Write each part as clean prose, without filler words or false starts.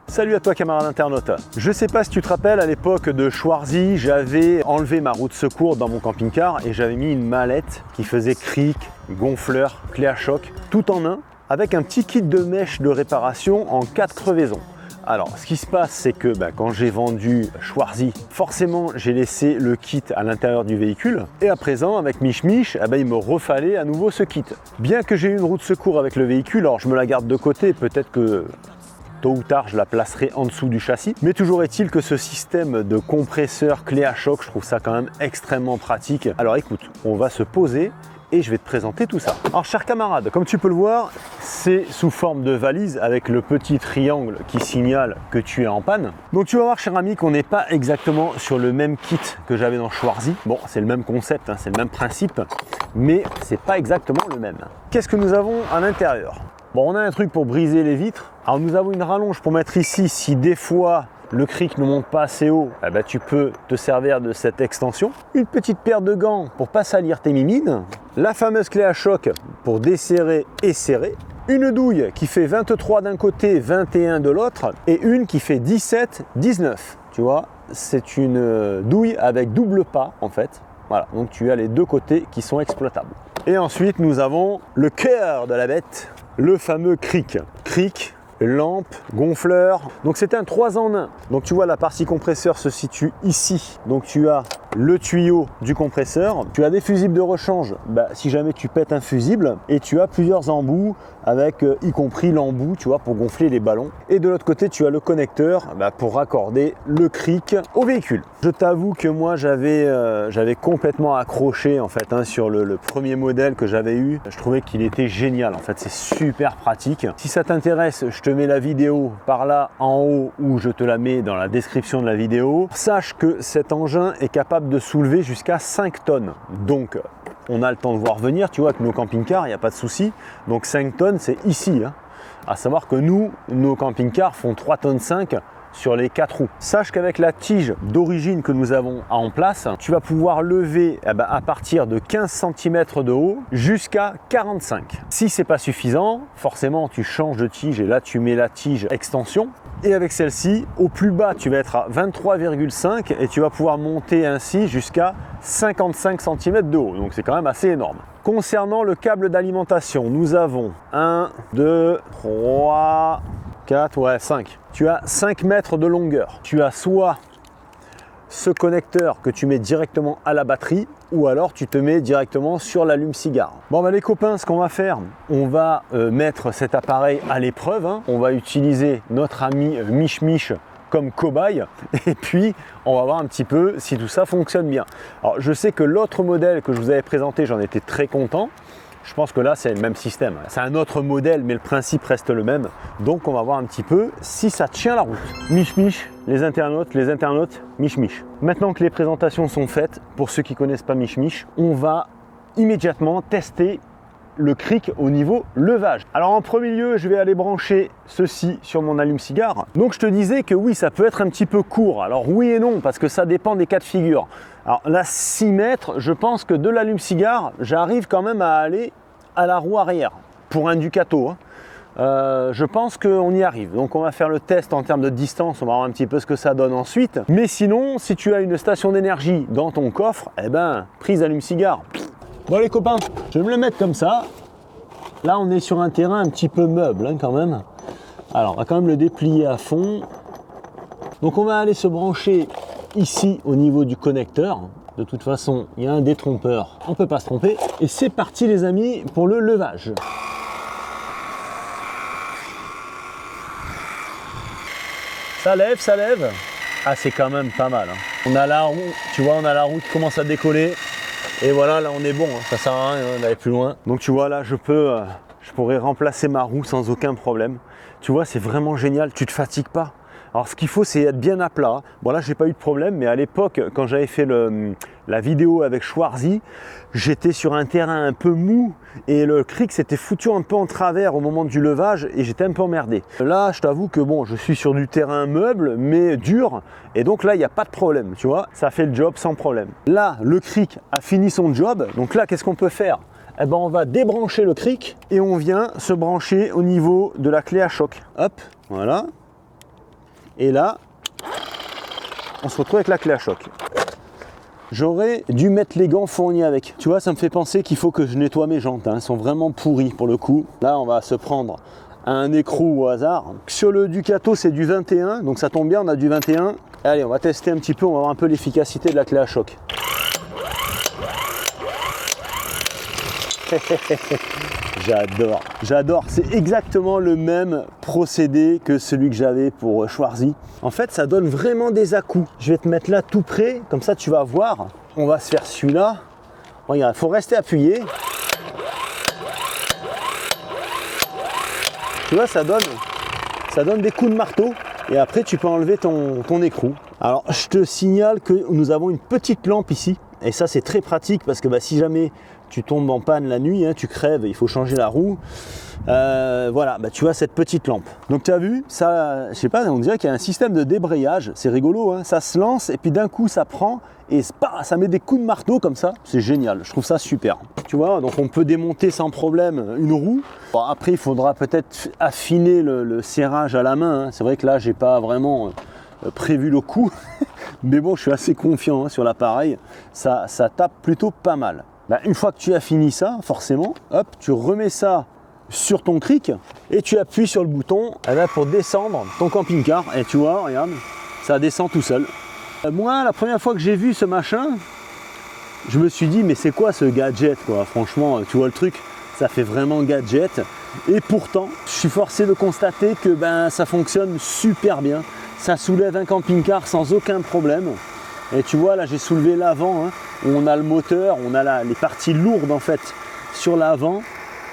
Salut à toi camarade internaute. Je sais pas si tu te rappelles, à l'époque de Schwarzy, j'avais enlevé ma roue de secours dans mon camping-car et j'avais mis une mallette qui faisait cric, gonfleur, clé à choc, tout en un, avec un petit kit de mèche de réparation en cas de crevaison. Alors, ce qui se passe, c'est que quand j'ai vendu Schwarzy, forcément, j'ai laissé le kit à l'intérieur du véhicule. Et à présent, avec Mich Mich, il me refallait à nouveau ce kit. Bien que j'ai eu une roue de secours avec le véhicule, alors je me la garde de côté, peut-être que tôt ou tard, je la placerai en dessous du châssis. Mais toujours est-il que ce système de compresseur clé à choc, je trouve ça quand même extrêmement pratique. Alors écoute, on va se poser et je vais te présenter tout ça. Alors chers camarades, comme tu peux le voir, c'est sous forme de valise avec le petit triangle qui signale que tu es en panne. Donc tu vas voir cher ami qu'on n'est pas exactement sur le même kit que j'avais dans Schwarzy. Bon, c'est le même concept, c'est le même principe, mais c'est pas exactement le même. Qu'est-ce que nous avons à l'intérieur? Bon, on a un truc pour briser les vitres. Alors nous avons une rallonge pour mettre ici si des fois le cric ne monte pas assez haut, tu peux te servir de cette extension. Une petite paire de gants pour pas salir tes mimines. La fameuse clé à choc pour desserrer et serrer. Une douille qui fait 23 d'un côté, 21 de l'autre. Et une qui fait 17, 19. Tu vois, c'est une douille avec double pas en fait. Voilà, donc tu as les deux côtés qui sont exploitables. Et ensuite nous avons le cœur de la bête, le fameux cric. Cric, lampe, gonfleur. Donc c'est un 3 en 1. Donc tu vois la partie compresseur se situe ici. Donc tu as le tuyau du compresseur. Tu as des fusibles de rechange si jamais tu pètes un fusible. Et tu as plusieurs embouts avec y compris l'embout tu vois pour gonfler les ballons. Et de l'autre côté tu as le connecteur pour raccorder le cric au véhicule. Je t'avoue que moi j'avais complètement accroché en fait sur le premier modèle que j'avais eu. Je trouvais qu'il était génial en fait, c'est super pratique. Si ça t'intéresse, je te mets la vidéo par là en haut ou je te la mets dans la description de la vidéo. Sache que cet engin est capable de soulever jusqu'à 5 tonnes. Donc on a le temps de voir venir, tu vois, avec nos camping-cars, il n'y a pas de souci. Donc 5 tonnes, c'est ici. À savoir que nous, nos camping-cars font 3 tonnes 5 sur les 4 roues. Sache qu'avec la tige d'origine que nous avons en place, tu vas pouvoir lever à partir de 15 cm de haut jusqu'à 45. Si c'est pas suffisant, forcément tu changes de tige et là tu mets la tige extension. Et avec celle-ci, au plus bas, tu vas être à 23,5 et tu vas pouvoir monter ainsi jusqu'à 55 cm de haut. Donc c'est quand même assez énorme. Concernant le câble d'alimentation, nous avons 1, 2, 3, 4, 5. Tu as 5 mètres de longueur. Tu as soit ce connecteur que tu mets directement à la batterie ou alors tu te mets directement sur l'allume-cigare. Bon les copains, ce qu'on va faire, on va mettre cet appareil à l'épreuve. On va utiliser notre ami Mich Mich comme cobaye et puis on va voir un petit peu si tout ça fonctionne bien. Alors je sais que l'autre modèle que je vous avais présenté, j'en étais très content. Je pense que là c'est le même système, c'est un autre modèle mais le principe reste le même. Donc on va voir un petit peu si ça tient la route. Mich Mich, les internautes, Mich Mich. Maintenant que les présentations sont faites, pour ceux qui ne connaissent pas Mich Mich, on va immédiatement tester le cric au niveau levage. Alors en premier lieu, je vais aller brancher ceci sur mon allume-cigare. Donc je te disais que oui, ça peut être un petit peu court. Alors oui et non, parce que ça dépend des cas de figure. Alors là, 6 mètres, je pense que de l'allume-cigare, j'arrive quand même à aller à la roue arrière pour un Ducato. Je pense qu'on y arrive. Donc on va faire le test en termes de distance, on va voir un petit peu ce que ça donne ensuite. Mais sinon, si tu as une station d'énergie dans ton coffre, prise allume-cigare. Bon les copains, je vais me le mettre comme ça. Là on est sur un terrain un petit peu meuble quand même. Alors on va quand même le déplier à fond. Donc on va aller se brancher ici au niveau du connecteur. De toute façon il y a un détrompeur, on ne peut pas se tromper. Et c'est parti les amis pour le levage. Ça lève, ça lève. Ah c'est quand même pas mal. On a la roue, tu vois, on a la roue qui commence à décoller. Et voilà, là on est bon, ça sert à rien d'aller plus loin. Donc tu vois là, je pourrais remplacer ma roue sans aucun problème. Tu vois, c'est vraiment génial, tu te fatigues pas. Alors ce qu'il faut, c'est être bien à plat. Bon là, j'ai pas eu de problème, mais à l'époque, quand j'avais fait la vidéo avec Schwarzy, j'étais sur un terrain un peu mou et le cric s'était foutu un peu en travers au moment du levage et j'étais un peu emmerdé. Là, je t'avoue que bon, je suis sur du terrain meuble, mais dur, et donc là, il n'y a pas de problème, tu vois, ça fait le job sans problème. Là, le cric a fini son job, donc là, qu'est-ce qu'on peut faire ? eh ben, on va débrancher le cric et on vient se brancher au niveau de la clé à choc. Hop, voilà. Et là, on se retrouve avec la clé à choc. J'aurais dû mettre les gants fournis avec. Tu vois, ça me fait penser qu'il faut que je nettoie mes jantes. Elles sont vraiment pourries pour le coup. Là, on va se prendre un écrou au hasard. Sur le Ducato, c'est du 21. Donc ça tombe bien, on a du 21. Allez, on va tester un petit peu. On va voir un peu l'efficacité de la clé à choc. J'adore, c'est exactement le même procédé que celui que j'avais pour Schwarzy. En fait, ça donne vraiment des à-coups. Je vais te mettre là tout près, comme ça tu vas voir. On va se faire celui-là. Regarde, il faut rester appuyé. Tu vois, ça donne des coups de marteau et après tu peux enlever ton écrou. Alors, je te signale que nous avons une petite lampe ici et ça c'est très pratique parce que si jamais tu tombes en panne la nuit, tu crèves, il faut changer la roue. Voilà, tu as cette petite lampe. Donc tu as vu, ça, je sais pas, on dirait qu'il y a un système de débrayage, c'est rigolo, hein, ça se lance et puis d'un coup ça prend et ça met des coups de marteau comme ça, c'est génial, je trouve ça super. Tu vois, donc on peut démonter sans problème une roue. Bon, après il faudra peut-être affiner le serrage à la main, hein. C'est vrai que là j'ai pas vraiment prévu le coup, mais bon je suis assez confiant sur l'appareil, ça tape plutôt pas mal. Une fois que tu as fini ça, forcément, hop, tu remets ça sur ton cric et tu appuies sur le bouton pour descendre ton camping-car. Et tu vois, regarde, ça descend tout seul. Moi, la première fois que j'ai vu ce machin, je me suis dit, mais c'est quoi ce gadget, quoi? Franchement, tu vois le truc, ça fait vraiment gadget. Et pourtant, je suis forcé de constater que ça fonctionne super bien. Ça soulève un camping-car sans aucun problème. Et tu vois, là, j'ai soulevé l'avant, hein, où on a le moteur, on a les parties lourdes en fait sur l'avant.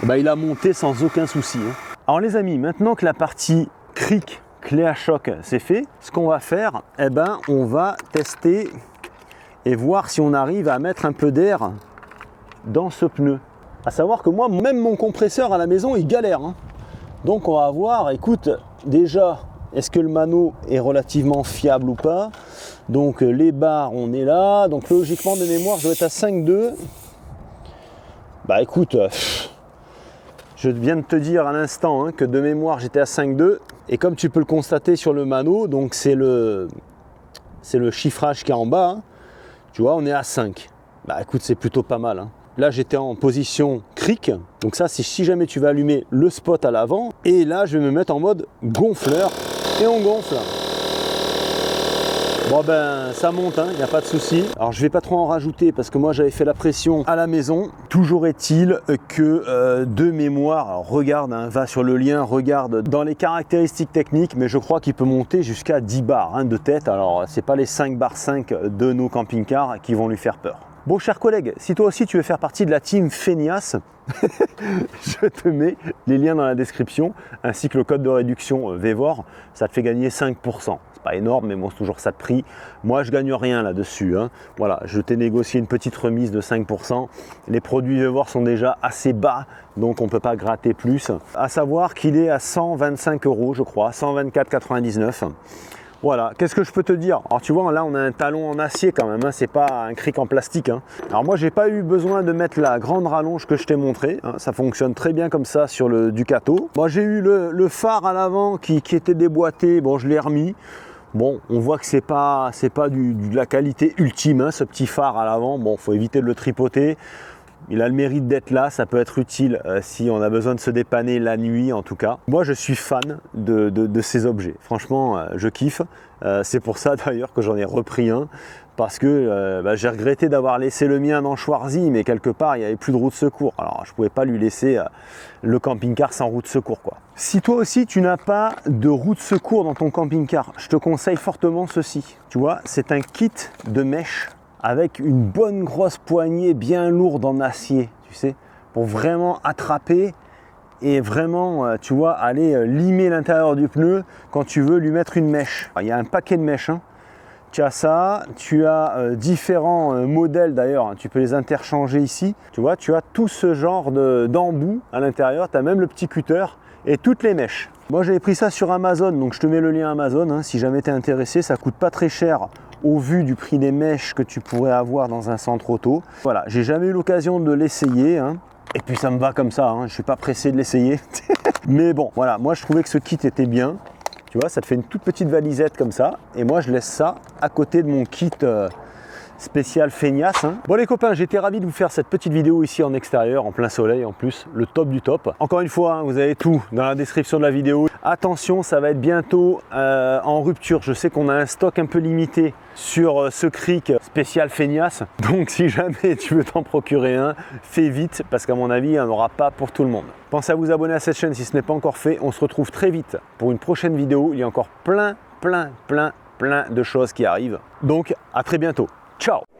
Il a monté sans aucun souci. Hein. Alors les amis, maintenant que la partie cric, clé à choc, c'est fait, ce qu'on va faire, on va tester et voir si on arrive à mettre un peu d'air dans ce pneu. À savoir que moi, même mon compresseur à la maison, il galère. Hein. Donc on va voir, écoute, déjà, est-ce que le mano est relativement fiable ou pas? Donc les barres, on est là. Donc logiquement de mémoire, je dois être à 5,2. Écoute, je viens de te dire à l'instant que de mémoire j'étais à 5,2. Et comme tu peux le constater sur le mano, donc c'est le chiffrage qui est en bas. Hein. Tu vois, on est à 5. Écoute, c'est plutôt pas mal. Hein. Là, j'étais en position cric. Donc ça, c'est si jamais tu vas allumer le spot à l'avant. Et là, je vais me mettre en mode gonfleur. Et on gonfle. Bon ça monte, il n'y a pas de souci. Alors je vais pas trop en rajouter parce que moi j'avais fait la pression à la maison. Toujours est-il que de mémoire, alors regarde, va sur le lien, regarde dans les caractéristiques techniques, mais je crois qu'il peut monter jusqu'à 10 bars de tête. Alors c'est pas les 5 bars 5 de nos camping-cars qui vont lui faire peur. Bon, chers collègues, si toi aussi tu veux faire partie de la team Feignasse, je te mets les liens dans la description, ainsi que le code de réduction VEVOR, ça te fait gagner 5%. C'est pas énorme, mais bon, c'est toujours ça de prix. Moi, je gagne rien là-dessus. Hein. Voilà, je t'ai négocié une petite remise de 5%. Les produits VEVOR sont déjà assez bas, donc on ne peut pas gratter plus. À savoir qu'il est à 125 €, je crois, 124,99 €. Voilà, qu'est-ce que je peux te dire? Alors tu vois, là on a un talon en acier quand même, c'est pas un cric en plastique. Alors moi j'ai pas eu besoin de mettre la grande rallonge que je t'ai montré, ça fonctionne très bien comme ça sur le Ducato. Moi j'ai eu le phare à l'avant qui était déboîté, bon je l'ai remis. Bon, on voit que c'est pas de la qualité ultime, ce petit phare à l'avant, bon faut éviter de le tripoter. Il a le mérite d'être là, ça peut être utile si on a besoin de se dépanner la nuit en tout cas. Moi je suis fan de ces objets, franchement je kiffe. C'est pour ça d'ailleurs que j'en ai repris un, parce que j'ai regretté d'avoir laissé le mien dans Schwarzy, mais quelque part il n'y avait plus de roue de secours. Alors je ne pouvais pas lui laisser le camping-car sans roue de secours, quoi. Si toi aussi tu n'as pas de roue de secours dans ton camping-car, je te conseille fortement ceci. Tu vois, c'est un kit de mèche avec une bonne grosse poignée bien lourde en acier, tu sais, pour vraiment attraper et vraiment, tu vois, aller limer l'intérieur du pneu quand tu veux lui mettre une mèche. Alors, il y a un paquet de mèches, Tu as ça, tu as différents modèles d'ailleurs, tu peux les interchanger ici. Tu vois, tu as tout ce genre d'embout à l'intérieur, tu as même le petit cutter et toutes les mèches. Moi j'avais pris ça sur Amazon, donc je te mets le lien Amazon, si jamais tu es intéressé, ça coûte pas très cher au vu du prix des mèches que tu pourrais avoir dans un centre auto. Voilà, j'ai jamais eu l'occasion de l'essayer, Et puis ça me va comme ça, hein. Je ne suis pas pressé de l'essayer. Mais bon, voilà, moi je trouvais que ce kit était bien. Tu vois, ça te fait une toute petite valisette comme ça. Et moi je laisse ça à côté de mon kit spécial feignasse. Hein. Bon les copains, j'étais ravi de vous faire cette petite vidéo ici en extérieur, en plein soleil en plus, le top du top. Encore une fois, hein, vous avez tout dans la description de la vidéo. Attention, ça va être bientôt en rupture. Je sais qu'on a un stock un peu limité sur ce cric spécial feignasse. Donc si jamais tu veux t'en procurer un, fais vite parce qu'à mon avis, il n'y en aura pas pour tout le monde. Pensez à vous abonner à cette chaîne si ce n'est pas encore fait. On se retrouve très vite pour une prochaine vidéo. Il y a encore plein de choses qui arrivent. Donc à très bientôt. Ciao!